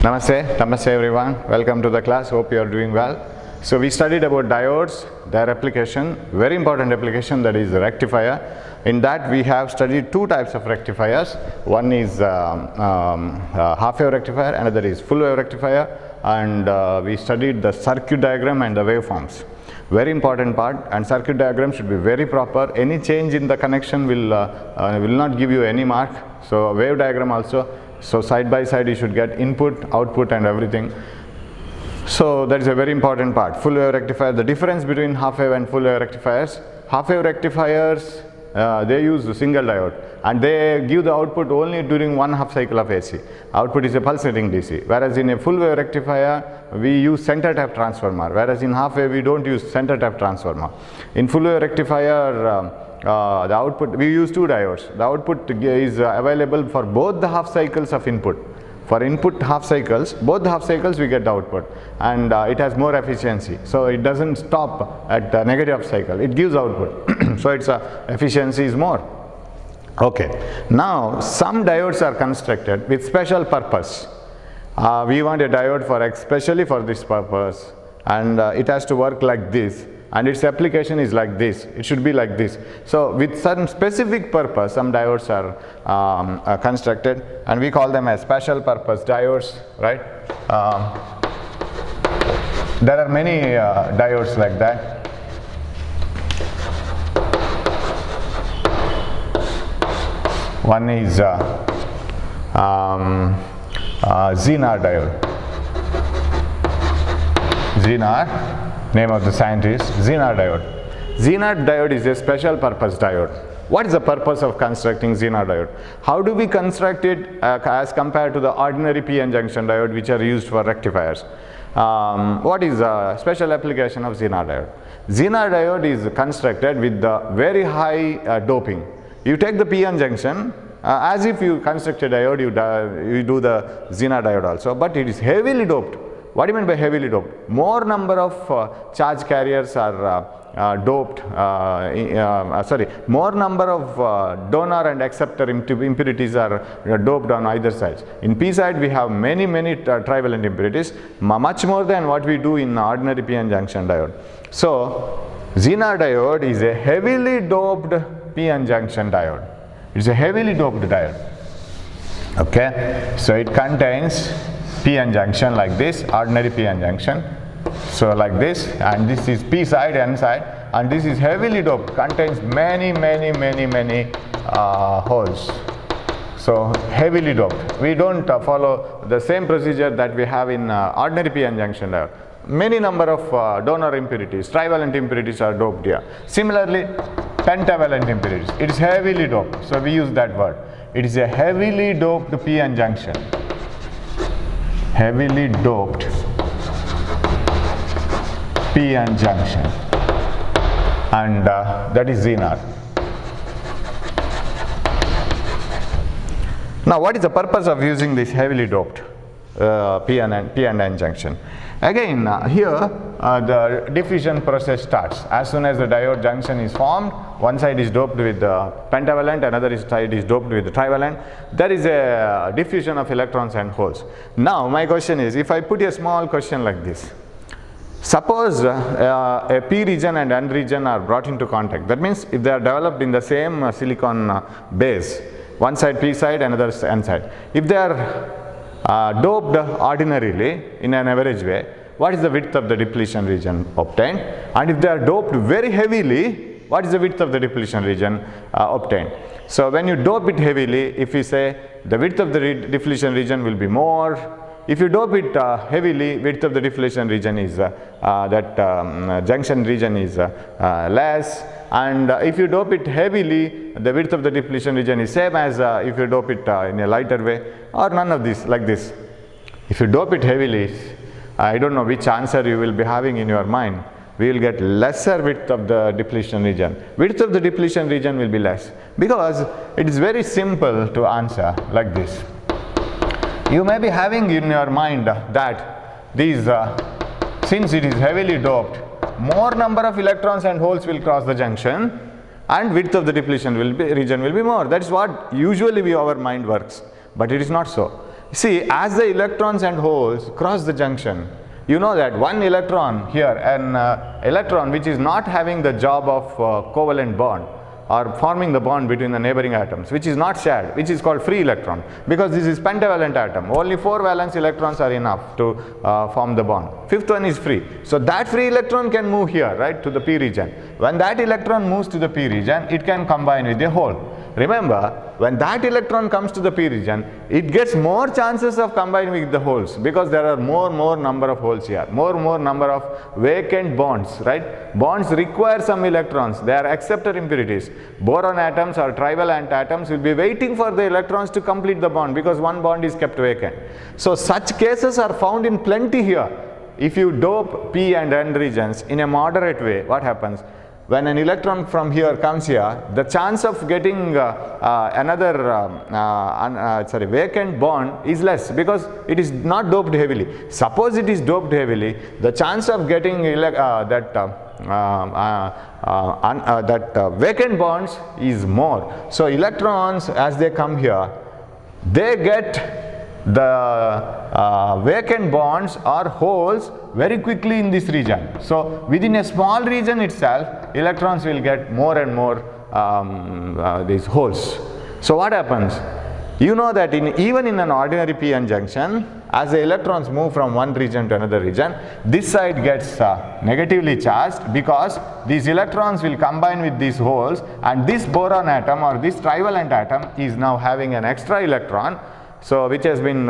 Namaste everyone. Welcome to the class. Hope you are doing well. So we studied about diodes, their application, very important application, that is the rectifier. In that we have studied two types of rectifiers. One is half wave rectifier, another is full wave rectifier, and we studied the circuit diagram and the waveforms. Very important part, and circuit diagram should be very proper. Any change in the connection will not give you any mark. So wave diagram also. So side by side you should get input, output and everything. So that is a very important part. Full wave rectifier, the difference between half wave and full wave rectifiers. Half wave rectifiers, they use a single diode and they give the output only during 1/2 cycle of AC. Output is a pulsating DC. Whereas in a full wave rectifier, we use center tap transformer. Whereas in half wave, we don't use center tap transformer. In full wave rectifier, the output, we use two diodes. The output is available for both the half cycles of input. For input half cycles, both the half cycles we get the output, and it has more efficiency. So it doesn't stop at the negative cycle, it gives output. So its efficiency is more. Okay, now some diodes are constructed with special purpose. We want a diode for especially for this purpose, and it has to work like this. And its application is like this, it should be like this. So with some specific purpose, some diodes are constructed, and we call them as special purpose diodes, right? There are many diodes like that. One is Zener diode. Zener, name of the scientist, Zener diode. Zener diode is a special purpose diode. What is the purpose of constructing Zener diode? How do we construct it as compared to the ordinary p-n junction diode which are used for rectifiers? What is the special application of Zener diode? Zener diode is constructed with the very high doping. You take the p-n junction, as if you construct a diode, you do the Zener diode also, but it is heavily doped. What do you mean by heavily doped? More number of charge carriers are doped, more number of donor and acceptor impurities are doped on either sides. In p side we have many trivalent impurities, much more than what we do in ordinary p-n junction diode. So Zener diode is a heavily doped p-n junction diode. It is a heavily doped diode. Okay, so it contains p-n junction like this, ordinary p-n junction. So like this, and this is p side, n side, and this is heavily doped, contains many holes. So heavily doped. We don't follow the same procedure that we have in ordinary p-n junction diode. Many number of donor impurities, trivalent impurities are doped here. Similarly, pentavalent impurities, it is heavily doped. So we use that word. It is a heavily doped p-n junction. Heavily doped p-n junction, and that is Zener. Now what is the purpose of using this heavily doped p-n and n junction? Again, here the diffusion process starts. As soon as the diode junction is formed, one side is doped with pentavalent, another side is doped with trivalent. There is a diffusion of electrons and holes. Now my question is, if I put a small question like this, suppose a p region and n region are brought into contact. That means if they are developed in the same silicon base, one side p side, another n side, if they are doped ordinarily in an average way, what is the width of the depletion region obtained? And if they are doped very heavily, what is the width of the depletion region obtained? So when you dope it heavily, if we say the width of the depletion region will be more. If you dope it heavily, width of the depletion region is junction region is less. And if you dope it heavily, the width of the depletion region is same as if you dope it in a lighter way, or none of this, like this. If you dope it heavily, I don't know which answer you will be having in your mind. We will get lesser width of the depletion region. Width of the depletion region will be less, because it is very simple to answer like this. You may be having in your mind that these, since it is heavily doped, more number of electrons and holes will cross the junction, and width of the depletion region will be more. That is what usually our mind works, but it is not so. See, as the electrons and holes cross the junction, you know that one electron here, an electron which is not having the job of covalent bond or forming the bond between the neighboring atoms, which is not shared, which is called free electron, because this is pentavalent atom. Only 4 valence electrons are enough to form the bond. 5th one is free. So that free electron can move here, right, to the p region. When that electron moves to the p region, it can combine with the hole. Remember, when that electron comes to the p region, it gets more chances of combining with the holes, because there are more number of holes here, more number of vacant bonds, right? Bonds require some electrons. They are acceptor impurities. Boron atoms or trivalent atoms will be waiting for the electrons to complete the bond, because one bond is kept vacant. So such cases are found in plenty here. If you dope p and n regions in a moderate way, what happens? When an electron from here comes here, the chance of getting another vacant bond is less, because it is not doped heavily. Suppose it is doped heavily, the chance of getting vacant bonds is more. So electrons, as they come here, they get the vacant bonds or holes very quickly in this region. So within a small region itself, electrons will get more and more these holes. So what happens? You know that even in an ordinary p-n junction, as the electrons move from one region to another region, this side gets negatively charged, because these electrons will combine with these holes, and this boron atom or this trivalent atom is now having an extra electron, so which has been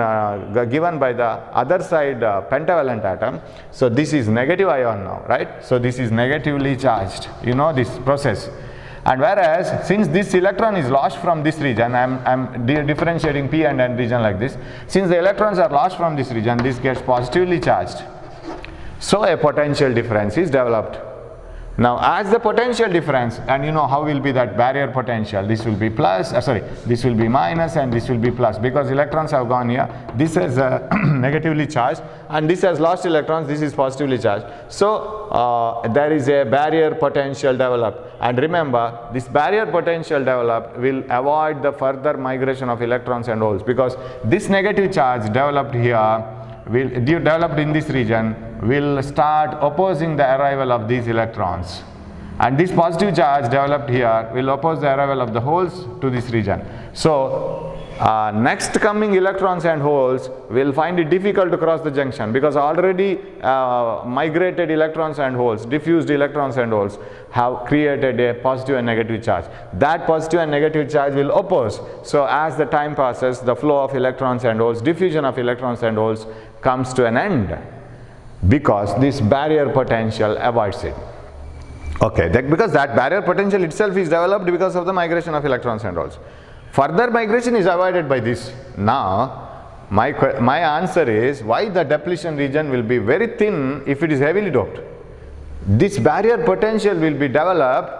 given by the other side pentavalent atom. So this is negative ion now, right? So this is negatively charged, you know this process. And whereas, since this electron is lost from this region, I'm differentiating p and n region like this. Since the electrons are lost from this region, this gets positively charged. So a potential difference is developed. Now as the potential difference, and you know how will be that barrier potential, this will be plus, this will be minus and this will be plus, because electrons have gone here, this is negatively charged and this has lost electrons, this is positively charged. So there is a barrier potential developed, and remember, this barrier potential developed will avoid the further migration of electrons and holes, because this negative charge developed here, developed in this region, will start opposing the arrival of these electrons, and this positive charge developed here will oppose the arrival of the holes to this region. So next coming electrons and holes will find it difficult to cross the junction, because already migrated electrons and holes, diffused electrons and holes have created a positive and negative charge. That positive and negative charge will oppose. So as the time passes, the flow of electrons and holes, diffusion of electrons and holes comes to an end, because this barrier potential avoids it. Okay, because that barrier potential itself is developed because of the migration of electrons and holes. Further migration is avoided by this. Now my answer is, why the depletion region will be very thin if it is heavily doped. This barrier potential will be developed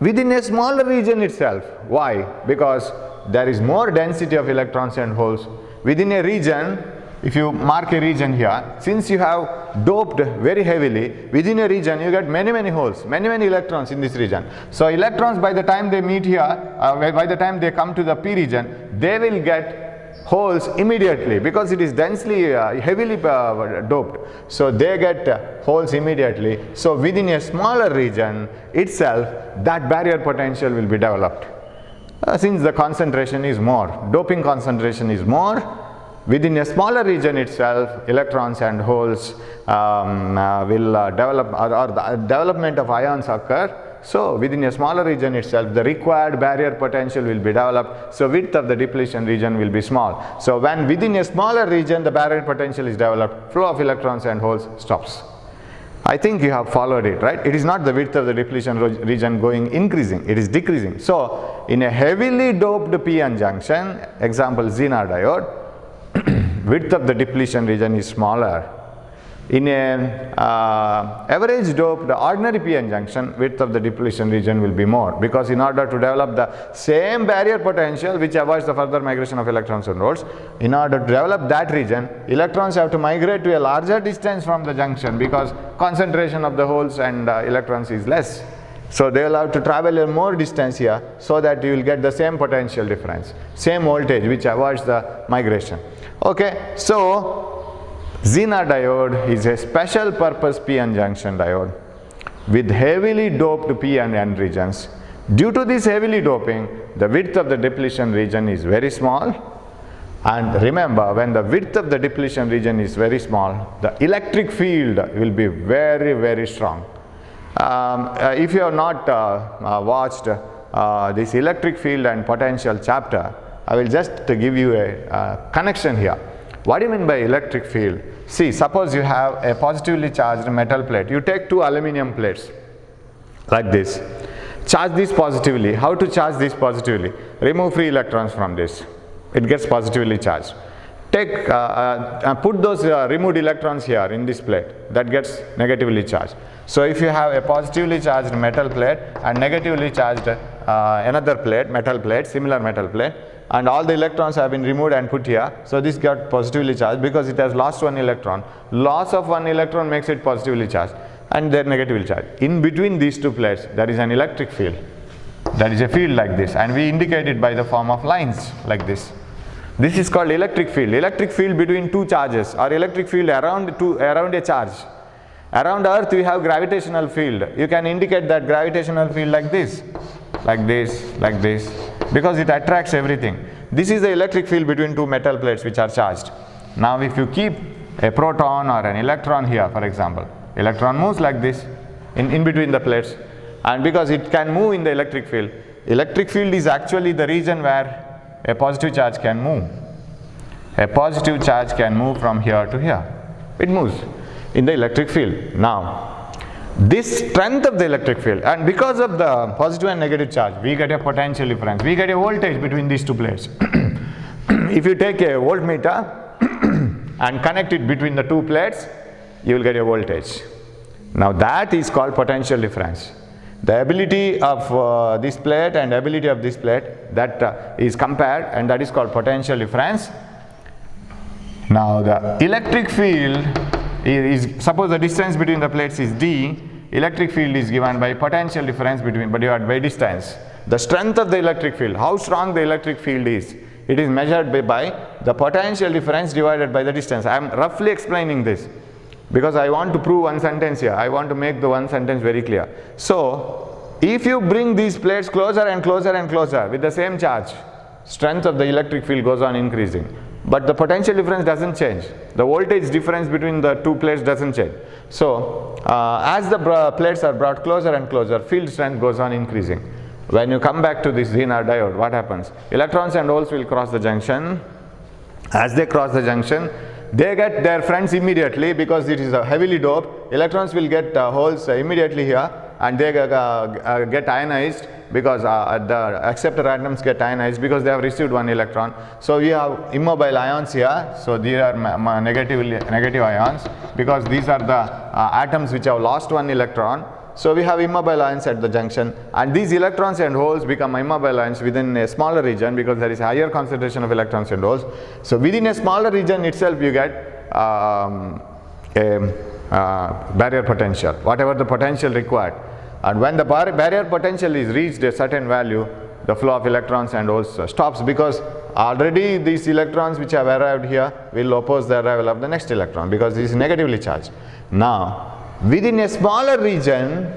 within a smaller region itself. Why? Because there is more density of electrons and holes within a region. If you mark a region here, since you have doped very heavily, within a region you get many holes, many electrons in this region. So electrons, by the time they meet here, by the time they come to the p region, they will get holes immediately, because it is densely, heavily doped. So they get holes immediately. So within a smaller region itself, that barrier potential will be developed. Since the concentration is more, doping concentration is more, within a smaller region itself, electrons and holes will develop, or the development of ions occur. So within a smaller region itself, the required barrier potential will be developed. So width of the depletion region will be small. So when within a smaller region the barrier potential is developed, flow of electrons and holes stops. I think you have followed it, right? It is not the width of the depletion region increasing, it is decreasing. So in a heavily doped p-n junction, example Zener diode, width of the depletion region is smaller. In an average doped ordinary p-n junction, width of the depletion region will be more, because in order to develop the same barrier potential which avoids the further migration of electrons and holes, in order to develop that region, electrons have to migrate to a larger distance from the junction, because concentration of the holes and electrons is less. So they will have to travel a more distance here so that you will get the same potential difference, same voltage, which avoids the migration. Okay, so Zener diode is a special purpose p-n junction diode with heavily doped p and n regions. Due to this heavily doping, the width of the depletion region is very small. And remember, when the width of the depletion region is very small, the electric field will be very, very strong. If you have not watched this electric field and potential chapter, I will just give you a connection here. What do you mean by electric field? See, suppose you have a positively charged metal plate. You take two aluminum plates like this. Charge this positively. How to charge this positively? Remove free electrons from this. It gets positively charged. Take, put those removed electrons here in this plate. That gets negatively charged. So if you have a positively charged metal plate and negatively charged another plate, metal plate, similar metal plate, and all the electrons have been removed and put here, so this got positively charged because it has lost one electron. Loss of one electron makes it positively charged, and they're negatively charged. In between these two plates, there is an electric field. That is a field like this, and we indicate it by the form of lines like this. This is called electric field. Electric field between two charges, or electric field around a charge. Around Earth we have gravitational field. You can indicate that gravitational field like this, like this, like this, because it attracts everything. This is the electric field between two metal plates which are charged. Now if you keep a proton or an electron here, for example, electron moves like this in between the plates, and because it can move in the electric field is actually the region where a positive charge can move. A positive charge can move from here to here. It moves in the electric field. Now, this strength of the electric field, and because of the positive and negative charge, we get a potential difference. We get a voltage between these two plates. If you take a voltmeter and connect it between the two plates, you will get a voltage. Now that is called potential difference. The ability of this plate and ability of this plate, that is compared, and that is called potential difference. Now the electric field is, suppose the distance between the plates is d, electric field is given by potential difference divided by distance. The strength of the electric field, how strong the electric field is, it is measured by the potential difference divided by the distance. I am roughly explaining this because I want to prove one sentence here. I want to make the one sentence very clear. So if you bring these plates closer and closer and closer with the same charge, strength of the electric field goes on increasing, but the potential difference doesn't change. The voltage difference between the two plates doesn't change. So as the plates are brought closer and closer, field strength goes on increasing. When you come back to this Zener diode, what happens? Electrons and holes will cross the junction. As they cross the junction, they get their friends immediately because it is heavily doped. Electrons will get holes immediately here, and they get ionized because the acceptor atoms get ionized because they have received one electron. So we have immobile ions here. So these are negative ions because these are the atoms which have lost one electron. So we have immobile ions at the junction, and these electrons and holes become immobile ions within a smaller region because there is a higher concentration of electrons and holes. So within a smaller region itself you get a barrier potential, whatever the potential required. And when the barrier potential is reached a certain value, the flow of electrons and holes stops because already these electrons which have arrived here will oppose the arrival of the next electron because this is negatively charged. Now within a smaller region,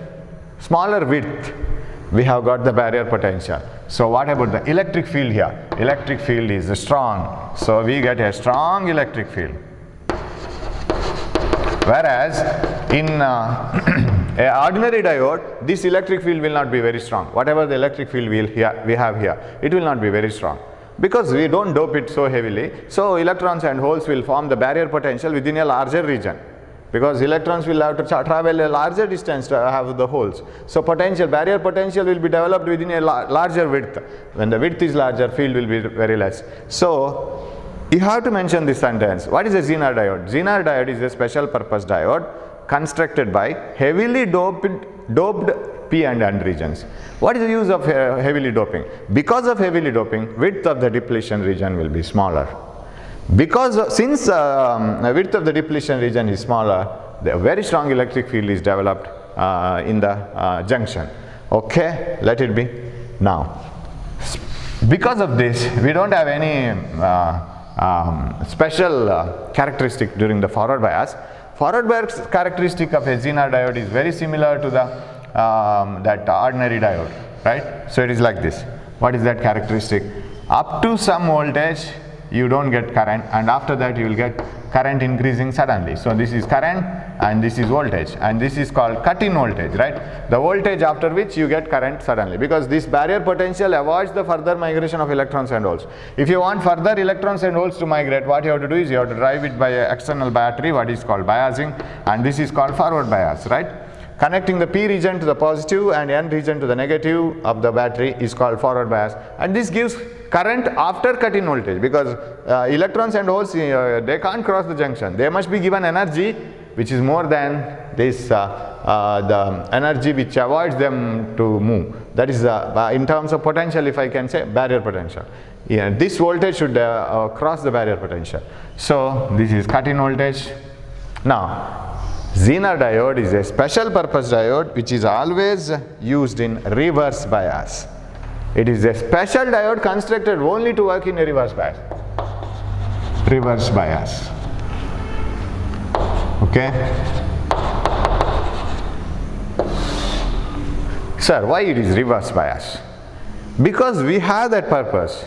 smaller width, we have got the barrier potential. So what about the electric field here? Electric field is strong. So we get a strong electric field. Whereas in an ordinary diode, this electric field will not be very strong. Whatever the electric field we have here, it will not be very strong because we don't dope it so heavily. So electrons and holes will form the barrier potential within a larger region, because electrons will have to travel a larger distance to have the holes. So barrier potential will be developed within a larger width. When the width is larger, field will be very less. So you have to mention this sentence. What is a Zener diode? Zener diode is a special purpose diode constructed by heavily doped p and n regions. What is the use of heavily doping? Because of heavily doping, width of the depletion region will be smaller. Since width of the depletion region is smaller, the very strong electric field is developed in the junction. Okay, let it be. Now, because of this, we don't have any special characteristic during the forward bias. Forward bias characteristic of a Zener diode is very similar to the that ordinary diode, right? So it is like this. What is that characteristic? Up to some voltage you don't get current, and after that you will get current increasing suddenly. So this is current and this is voltage, and this is called cut-in voltage, right? The voltage after which you get current suddenly, because this barrier potential avoids the further migration of electrons and holes. If you want further electrons and holes to migrate, what you have to do is you have to drive it by an external battery, what is called biasing, and this is called forward bias, right? Connecting the P region to the positive and N region to the negative of the battery is called forward bias, and this gives current after cut-in voltage, because electrons and holes they can't cross the junction. They must be given energy which is more than this the energy which avoids them to move. That is in terms of potential, if I can say, barrier potential. Yeah, this voltage should cross the barrier potential. So this is cut-in voltage. Now, Zener diode is a special purpose diode which is always used in reverse bias. It is a special diode constructed only to work in a reverse bias. Reverse bias. Okay. Sir, why it is reverse bias? Because we have that purpose.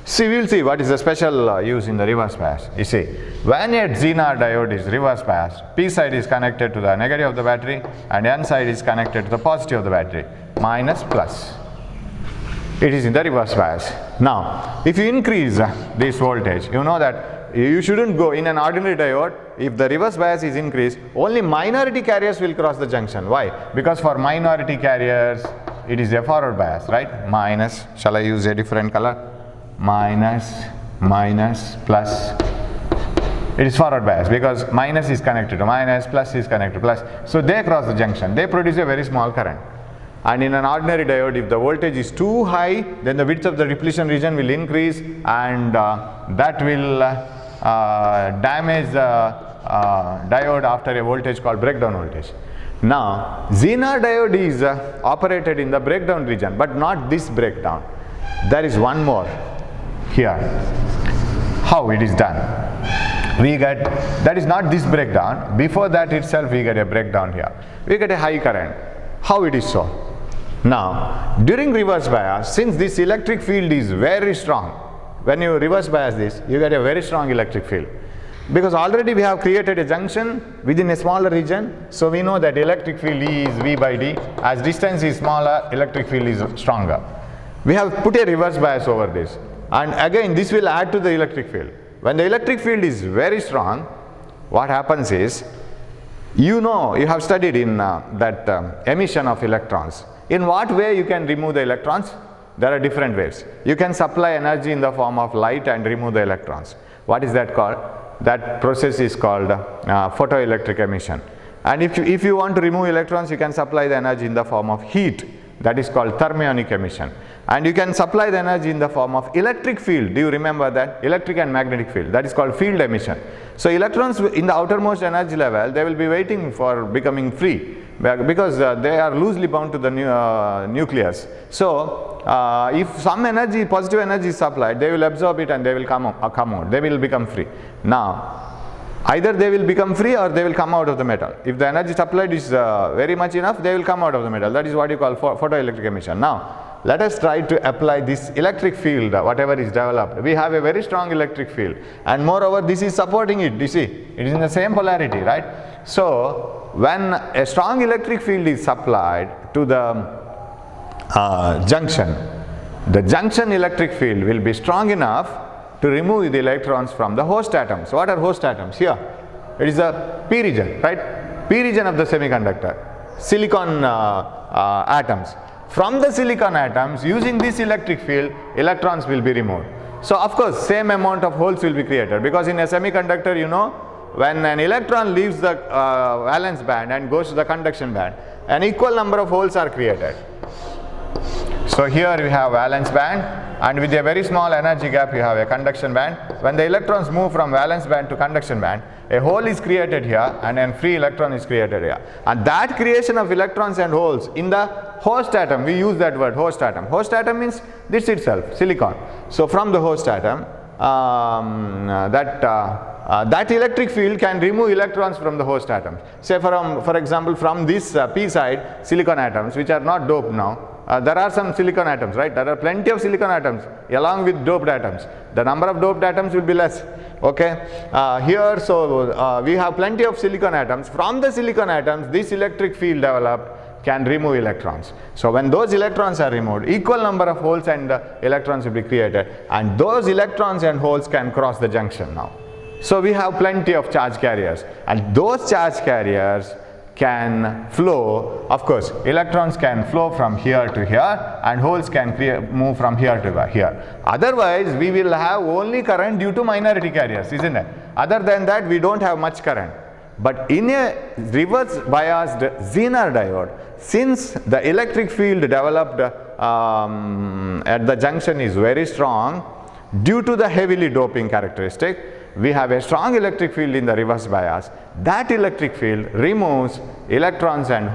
See, we will see what is the special use in the reverse bias. You see, when a Zener diode is reverse biased, P side is connected to the negative of the battery and N side is connected to the positive of the battery, minus plus. It is in the reverse bias. Now, if you increase this voltage, you know that you shouldn't go in an ordinary diode. If the reverse bias is increased, only minority carriers will cross the junction. Why? Because for minority carriers, it is a forward bias, right? Minus, shall I use a different color? Minus, minus, plus. It is forward bias because minus is connected to minus, plus is connected to plus. So they cross the junction. They produce a very small current. And in an ordinary diode, if the voltage is too high, then the width of the depletion region will increase, and that will damage the diode after a voltage called breakdown voltage. Now, Zener diode is operated in the breakdown region, but not this breakdown. There is one more here. How it is done? We get, that is not this breakdown. Before that itself we get a breakdown here. We get a high current. How it is so? Now, during reverse bias, since this electric field is very strong, when you reverse bias this, you get a very strong electric field. Because already we have created a junction within a smaller region, so we know that electric field E is V by D. As distance is smaller, electric field is stronger. We have put a reverse bias over this, and again this will add to the electric field. When the electric field is very strong, what happens is, you know, you have studied in that emission of electrons. In what way you can remove the electrons? There are different ways. You can supply energy in the form of light and remove the electrons. What is that called? That process is called photoelectric emission. And if you want to remove electrons, you can supply the energy in the form of heat. That is called thermionic emission. And you can supply the energy in the form of electric field. Do you remember that? Electric and magnetic field. That is called field emission. So electrons in the outermost energy level, they will be waiting for becoming free, because they are loosely bound to the nucleus. So if some energy, positive energy is supplied, they will absorb it and they will come out. They will become free. Now, either they will become free or they will come out of the metal. If the energy supplied is very much enough, they will come out of the metal. That is what you call photoelectric emission. Now, let us try to apply this electric field, whatever is developed. We have a very strong electric field, and moreover this is supporting it. You see, it is in the same polarity, right? So, when a strong electric field is supplied to the junction, the junction electric field will be strong enough to remove the electrons from the host atoms. What are host atoms? Here, it is the P region, right? P region of the semiconductor, silicon atoms. From the silicon atoms, using this electric field, electrons will be removed. So of course, same amount of holes will be created, because in a semiconductor, you know, when an electron leaves the valence band and goes to the conduction band, an equal number of holes are created. So here we have valence band, and with a very small energy gap you have a conduction band. When the electrons move from valence band to conduction band, a hole is created here and a free electron is created here. And that creation of electrons and holes in the host atom, we use that word host atom. Host atom means this itself, silicon. So from the host atom, that electric field can remove electrons from the host atom. Say for example, from this p side silicon atoms which are not doped now, there are some silicon atoms, right? There are plenty of silicon atoms along with doped atoms. The number of doped atoms will be less. Okay, here so we have plenty of silicon atoms. From the silicon atoms, this electric field developed can remove electrons. So when those electrons are removed, equal number of holes and electrons will be created, and those electrons and holes can cross the junction now. So we have plenty of charge carriers, and those charge carriers can flow. Of course, electrons can flow from here to here and holes can move from here to here. Otherwise, we will have only current due to minority carriers, isn't it? Other than that, we don't have much current. But in a reverse biased Zener diode, since the electric field developed at the junction is very strong due to the heavily doping characteristic, we have a strong electric field in the reverse bias. That electric field removes electrons and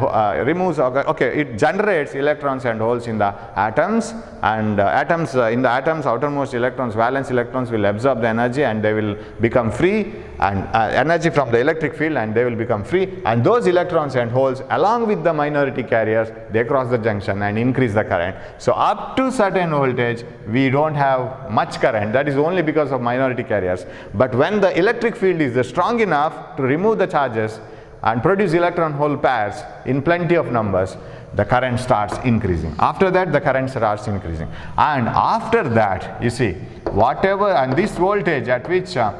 it generates electrons and holes in the atoms, and in the atoms outermost electrons, valence electrons will absorb the energy and they will become free, and energy from the electric field, and they will become free, and those electrons and holes along with the minority carriers, they cross the junction and increase the current. So up to certain voltage we don't have much current, that is only because of minority carriers. But when the electric field is strong enough to remove the charges and produce electron hole pairs in plenty of numbers, the current starts increasing. After that, the current starts increasing, and after that, you see, whatever, and this voltage at which the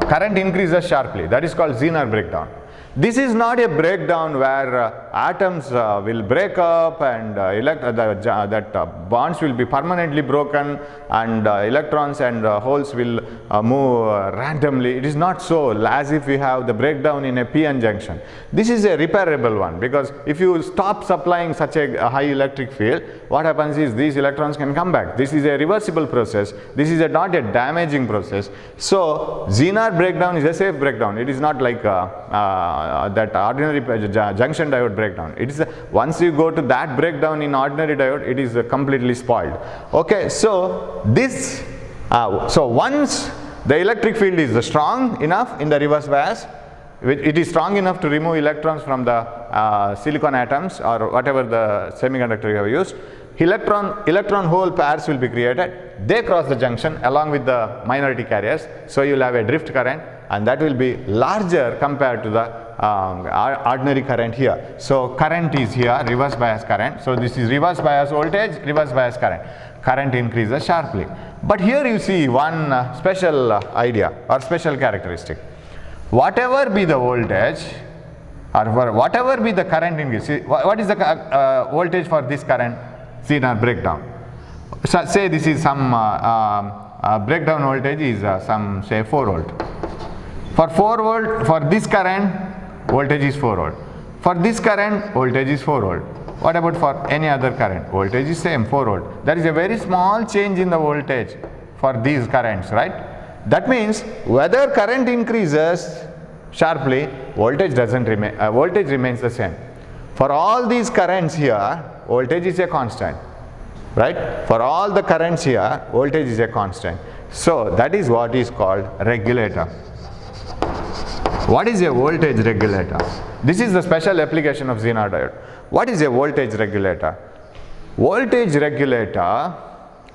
current increases sharply, that is called Zener breakdown. This is not a breakdown where atoms will break up and bonds will be permanently broken and electrons and holes will move randomly. It is not so as if we have the breakdown in a p-n junction. This is a repairable one, because if you stop supplying such a high electric field, what happens is these electrons can come back. This is a reversible process. This is not a damaging process. So Zener breakdown is a safe breakdown. It is not like that ordinary junction diode breakdown. It is once you go to that breakdown in ordinary diode, it is completely spoiled. Okay, so this so once the electric field is strong enough in the reverse bias, it is strong enough to remove electrons from the silicon atoms or whatever the semiconductor you have used, electron hole pairs will be created. They cross the junction along with the minority carriers, so you will have a drift current, and that will be larger compared to the ordinary current here. So current is here, reverse bias current. So this is reverse bias voltage, reverse bias current. Current increases sharply. But here you see one special idea or special characteristic. Whatever be the voltage or whatever be the current increase, what is the voltage for this current Zener breakdown? So say this is some breakdown voltage is some say 4 volt. For 4 volt, for this current, voltage is 4 volt. For this current, voltage is 4 volt. What about for any other current? Voltage is same, 4 volt. There is a very small change in the voltage for these currents, right? That means whether current increases sharply, voltage doesn't remain. Voltage remains the same. For all these currents here, voltage is a constant, right? For all the currents here, voltage is a constant. So that is what is called regulator. What is a voltage regulator? This is the special application of Zener diode. What is a voltage regulator? Voltage regulator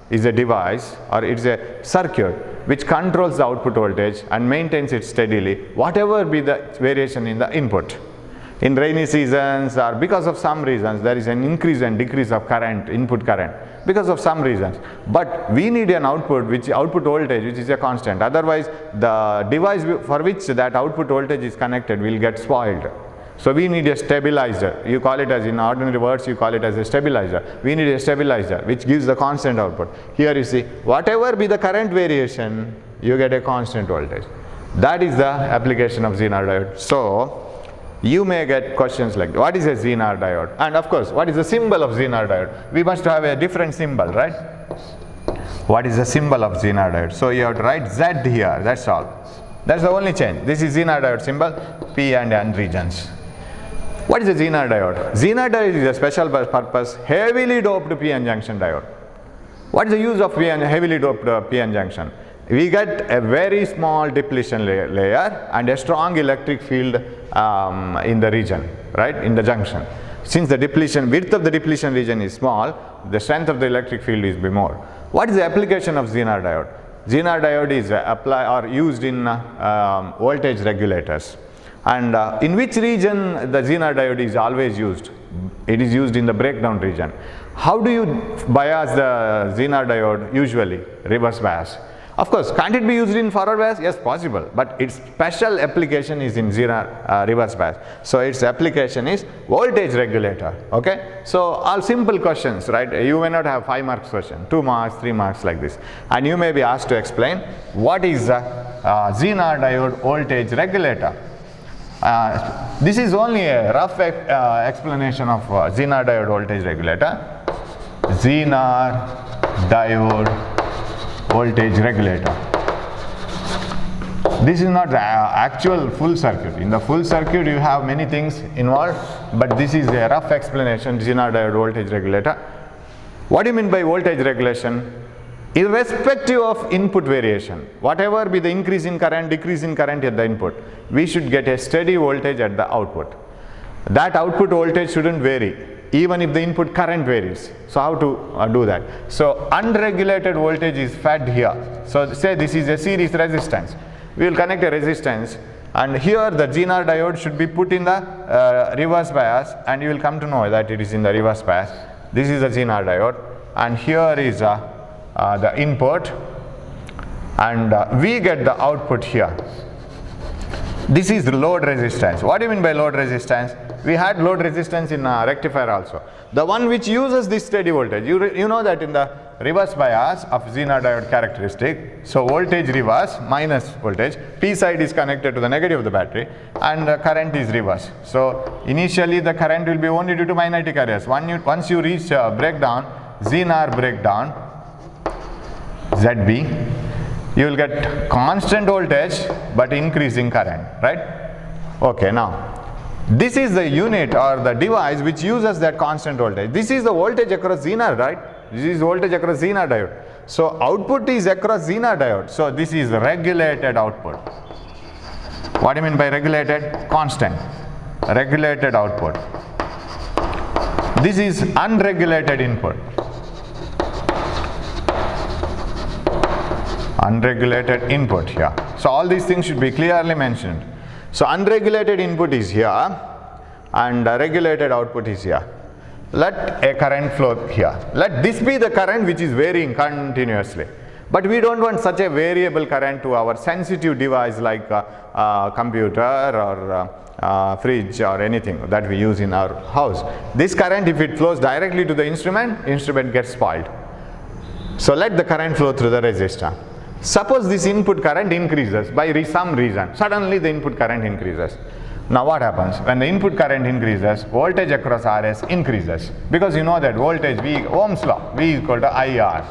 is a device, or it's a circuit which controls the output voltage and maintains it steadily, whatever be the variation in the input. In rainy seasons or because of some reasons, there is an increase and decrease of current, input current, because of some reasons. But we need an output voltage which is a constant. Otherwise, the device for which that output voltage is connected will get spoiled. So we need a stabilizer. You call it as, in ordinary words, you call it as a stabilizer. We need a stabilizer which gives the constant output. Here you see, whatever be the current variation, you get a constant voltage. That is the application of Zener diode. So you may get questions like, what is a Zener diode? And of course, what is the symbol of Zener diode? We must have a different symbol, right? What is the symbol of Zener diode? So you have to write Z here, that's all. That's the only change. This is Zener diode symbol, P and N regions. What is a Zener diode? Zener diode is a special purpose heavily doped PN junction diode. What is the use of heavily doped PN junction? We get a very small depletion layer and a strong electric field in the region, right, in the junction. Since the depletion, width of the depletion region is small, the strength of the electric field is more. What is the application of Zener diode? Zener diode is used in voltage regulators. And in which region the Zener diode is always used? It is used in the breakdown region. How do you bias the Zener diode usually? Reverse bias. Of course, can't it be used in forward bias? Yes, possible, but its special application is in Zener reverse bias. So its application is voltage regulator. Okay, so all simple questions, right? You may not have 5 marks question, 2 marks, 3 marks like this, and you may be asked to explain what is a Zener diode voltage regulator. This is only a rough explanation of Zener diode voltage regulator. Zener diode voltage regulator. This is not the actual full circuit. In the full circuit you have many things involved, but this is a rough explanation, Zener diode voltage regulator. What do you mean by voltage regulation? Irrespective of input variation, whatever be the increase in current, decrease in current at the input, we should get a steady voltage at the output. That output voltage shouldn't vary, even if the input current varies. So how to do that? So unregulated voltage is fed here. So say this is a series resistance. We will connect a resistance, and here the Zener diode should be put in the reverse bias, and you will come to know that it is in the reverse bias. This is the Zener diode, and here is the input, and we get the output here. This is the load resistance. What do you mean by load resistance? We had load resistance in rectifier also. The one which uses this steady voltage. You know that in the reverse bias of Zener diode characteristic, so voltage reverse minus voltage, P side is connected to the negative of the battery, and the current is reverse. So initially the current will be only due to magnetic areas. Once you reach breakdown, Zener breakdown, ZB, you will get constant voltage but increasing current, right? Okay, now this is the unit or the device which uses that constant voltage. This is the voltage across Zener, right? This is voltage across Zener diode. So output is across Zener diode. So this is regulated output. What do you mean by regulated? Constant. Regulated output. This is unregulated input. Unregulated input here. So all these things should be clearly mentioned. So unregulated input is here and regulated output is here. Let a current flow here. Let this be the current which is varying continuously. But we don't want such a variable current to our sensitive device like a computer or fridge or anything that we use in our house. This current, if it flows directly to the instrument gets spoiled. So let the current flow through the resistor. Suppose this input current increases by some reason. Suddenly the input current increases. Now what happens? When the input current increases, voltage across RS increases. Because you know that voltage, Ohm's law, V is equal to IR.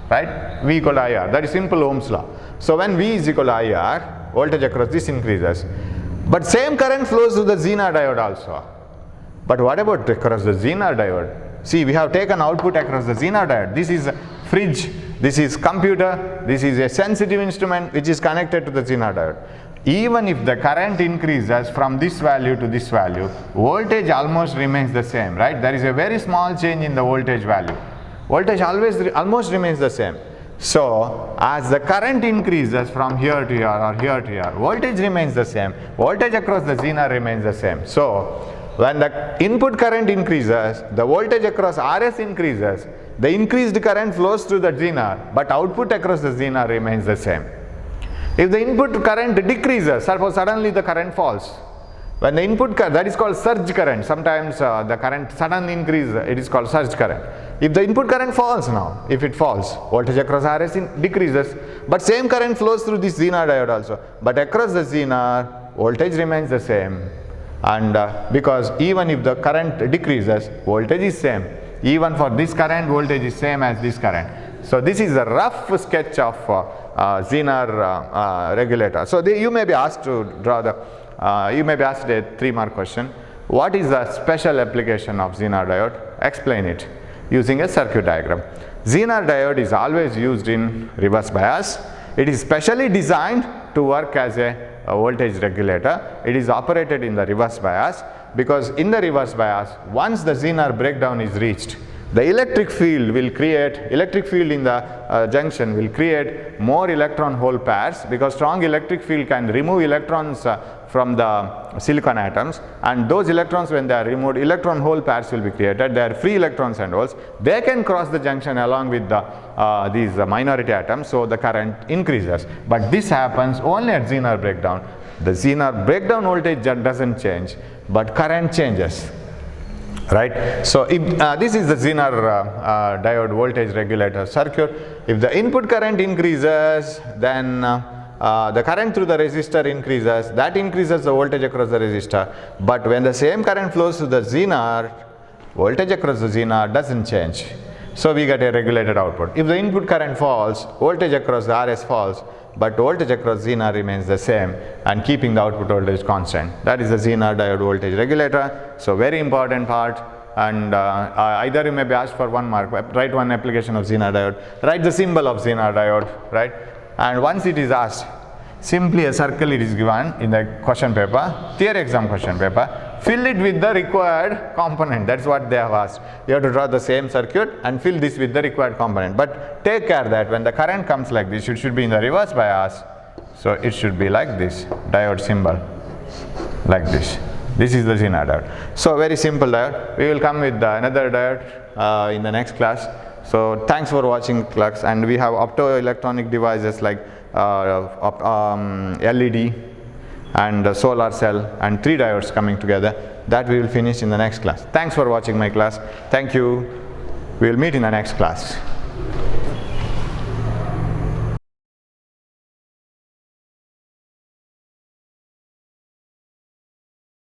Right? V equal to IR. That is simple Ohm's law. So when V is equal to IR, voltage across this increases. But same current flows through the Zener diode also. But what about across the Zener diode? See, we have taken output across the Zener diode. This is fridge, this is computer, this is a sensitive instrument which is connected to the Zener diode. Even if the current increases from this value to this value, voltage almost remains the same, right? There is a very small change in the voltage value. Voltage almost remains the same. So as the current increases from here to here or here to here, voltage remains the same. Voltage across the Zener remains the same. So when the input current increases, the voltage across RS increases, the increased current flows through the Zener, but output across the Zener remains the same. If the input current decreases, suppose suddenly the current falls. When the input current, that is called surge current. Sometimes the current suddenly increases, it is called surge current. If the input current falls now, if it falls, voltage across RS decreases, but same current flows through this Zener diode also. But across the Zener, voltage remains the same. and because even if the current decreases, voltage is same. Even for this current, voltage is same as this current. So this is a rough sketch of Zener regulator. So you may be asked to draw the, you may be asked a 3-mark question. What is the special application of Zener diode? Explain it using a circuit diagram. Zener diode is always used in reverse bias. It is specially designed to work as a voltage regulator. It is operated in the reverse bias because in the reverse bias, once the Zener breakdown is reached, the electric field will create, electric field in the junction will create more electron hole pairs, because strong electric field can remove electrons from the silicon atoms, and those electrons, when they are removed, electron hole pairs will be created. They are free electrons and holes. They can cross the junction along with the, these minority atoms, so the current increases. But this happens only at Zener breakdown. The Zener breakdown voltage doesn't change, but current changes. Right. So if this is the Zener diode voltage regulator circuit. If the input current increases, then the current through the resistor increases. That increases the voltage across the resistor. But when the same current flows to the Zener, voltage across the Zener doesn't change. So we get a regulated output. If the input current falls, voltage across the RS falls, but voltage across Zener remains the same and keeping the output voltage constant. That is the Zener diode voltage regulator. So very important part, and either you may be asked for 1 mark, write one application of Zener diode, write the symbol of Zener diode, right? And once it is asked, simply a circle it is given in the question paper, theory exam question paper, fill it with the required component. That's what they have asked. You have to draw the same circuit and fill this with the required component. But take care that when the current comes like this, it should be in the reverse bias. So it should be like this, diode symbol, like this. This is the Zener diode. So very simple diode. We will come with another diode in the next class. So thanks for watching class, and we have optoelectronic devices like LED and solar cell and 3 diodes coming together. That we will finish in the next class. Thanks for watching my class. Thank you. We will meet in the next class.